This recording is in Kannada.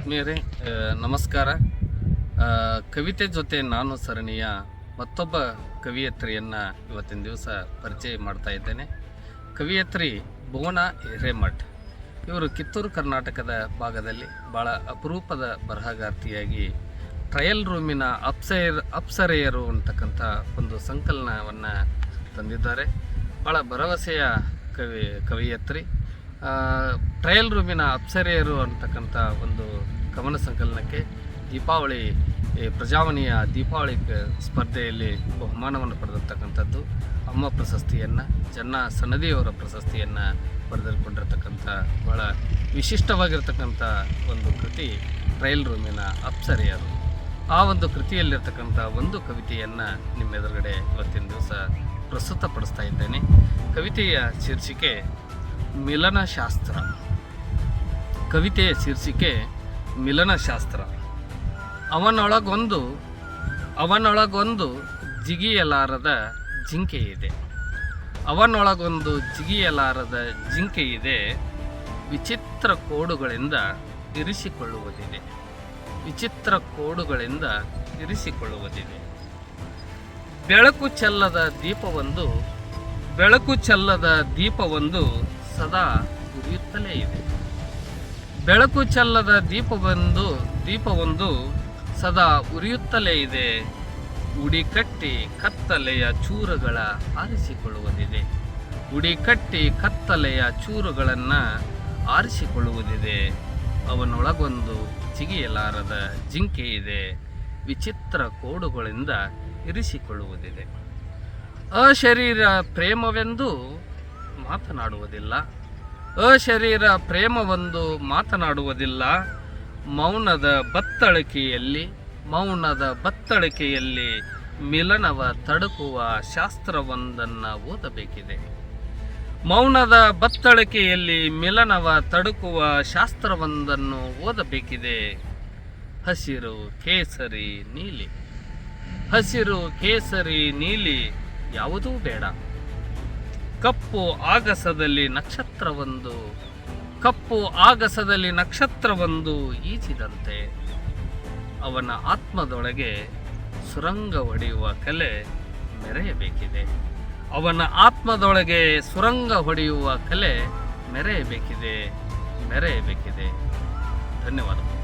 ಆತ್ಮೀಯರೇ, ನಮಸ್ಕಾರ. ಕವಿತೆ ಜೊತೆ ನಾನು ಸರಣಿಯ ಮತ್ತೊಬ್ಬ ಕವಿಯತ್ರಿಯನ್ನು ಇವತ್ತಿನ ದಿವಸ ಪರಿಚಯ ಮಾಡ್ತಾ ಇದ್ದೇನೆ. ಕವಿಯತ್ರಿ ಭುವನ ಹಿರೇಮಠ್. ಇವರು ಕಿತ್ತೂರು ಕರ್ನಾಟಕದ ಭಾಗದಲ್ಲಿ ಭಾಳ ಅಪರೂಪದ ಬರಹಗಾರ್ತಿಯಾಗಿ ಟ್ರಯಲ್ ರೂಮಿನ ಅಪ್ಸರೆಯರು ಅಂತಕ್ಕಂಥ ಒಂದು ಸಂಕಲನವನ್ನು ತಂದಿದ್ದಾರೆ. ಭಾಳ ಭರವಸೆಯ ಕವಿಯತ್ರಿ. ಟ್ರಯಲ್ ರೂಮಿನ ಅಪ್ಸರೆಯರು ಅಂತಕ್ಕಂಥ ಒಂದು ಕವನ ಸಂಕಲನಕ್ಕೆ ಪ್ರಜಾವಾಣಿಯ ದೀಪಾವಳಿ ಸ್ಪರ್ಧೆಯಲ್ಲಿ ಬಹುಮಾನವನ್ನು ಪಡೆದಿರ್ತಕ್ಕಂಥದ್ದು. ಅಮ್ಮ ಪ್ರಶಸ್ತಿಯನ್ನು, ಜನ್ನ ಸನದಿಯವರ ಪ್ರಶಸ್ತಿಯನ್ನು ಪಡೆದುಕೊಂಡಿರ್ತಕ್ಕಂಥ ಭಾಳ ವಿಶಿಷ್ಟವಾಗಿರ್ತಕ್ಕಂಥ ಒಂದು ಕೃತಿ ಟ್ರಯಲ್ ರೂಮಿನ ಅಪ್ಸರೆಯರು. ಆ ಒಂದು ಕೃತಿಯಲ್ಲಿರ್ತಕ್ಕಂಥ ಒಂದು ಕವಿತೆಯನ್ನು ನಿಮ್ಮ ಎದುರುಗಡೆ ಇವತ್ತಿನ ದಿವಸ ಪ್ರಸ್ತುತಪಡಿಸ್ತಾ ಇದ್ದೇನೆ. ಕವಿತೆಯ ಶೀರ್ಷಿಕೆ ಮಿಲನಶಾಸ್ತ್ರ. ಕವಿತೆಯ ಶೀರ್ಷಿಕೆ ಮಿಲನಶಾಸ್ತ್ರ. ಅವನೊಳಗೊಂದು ಜಿಗಿಯಲಾರದ ಜಿಂಕೆ ಇದೆ. ಅವನೊಳಗೊಂದು ಜಿಗಿಯಲಾರದ ಜಿಂಕೆ ಇದೆ. ವಿಚಿತ್ರ ಕೋಡುಗಳಿಂದ ಇರಿಸಿಕೊಳ್ಳುವುದಿದೆ. ವಿಚಿತ್ರ ಕೋಡುಗಳಿಂದ ಇರಿಸಿಕೊಳ್ಳುವುದಿದೆ. ಬೆಳಕು ಚೆಲ್ಲದ ದೀಪವೊಂದು ಸದಾ ಉರಿಯುತ್ತಲೇ ಇದೆ. ಬೆಳಕು ಚೆಲ್ಲದ ದೀಪವೊಂದು ಸದಾ ಉರಿಯುತ್ತಲೇ ಇದೆ. ಉಡಿಕಟ್ಟಿ ಕತ್ತಲೆಯ ಚೂರುಗಳ ಆರಿಸಿಕೊಳ್ಳುವುದಿದೆ. ಉಡಿಕಟ್ಟಿ ಕತ್ತಲೆಯ ಚೂರುಗಳನ್ನು ಆರಿಸಿಕೊಳ್ಳುವುದಿದೆ. ಅವನೊಳಗೊಂದು ಜಿಗಿಯಲಾರದ ಜಿಂಕೆ ಇದೆ. ವಿಚಿತ್ರ ಕೋಡುಗಳಿಂದ ಇರಿಸಿಕೊಳ್ಳುವುದಿದೆ. ಅಶರೀರ ಪ್ರೇಮವೆಂದು ಮಾತನಾಡುವುದಿಲ್ಲ. ಅಶರೀರ ಪ್ರೇಮವೊಂದು ಮಾತನಾಡುವುದಿಲ್ಲ. ಮೌನದ ಬತ್ತಳಿಕೆಯಲ್ಲಿ ಮಿಲನವ ತಡುಕುವ ಶಾಸ್ತ್ರವೊಂದನ್ನು ಓದಬೇಕಿದೆ. ಮೌನದ ಬತ್ತಳಿಕೆಯಲ್ಲಿ ಮಿಲನವ ತಡುಕುವ ಶಾಸ್ತ್ರವೊಂದನ್ನು ಓದಬೇಕಿದೆ. ಹಸಿರು ಕೇಸರಿ ನೀಲಿ ಯಾವುದೂ ಬೇಡ. ಕಪ್ಪು ಆಗಸದಲ್ಲಿ ನಕ್ಷತ್ರವೊಂದು ಈಜಿದಂತೆ ಅವನ ಆತ್ಮದೊಳಗೆ ಸುರಂಗ ಹೊಡೆಯುವ ಕಲೆ ಮೆರೆಯಬೇಕಿದೆ. ಮೆರೆಯಬೇಕಿದೆ. ಧನ್ಯವಾದಗಳು.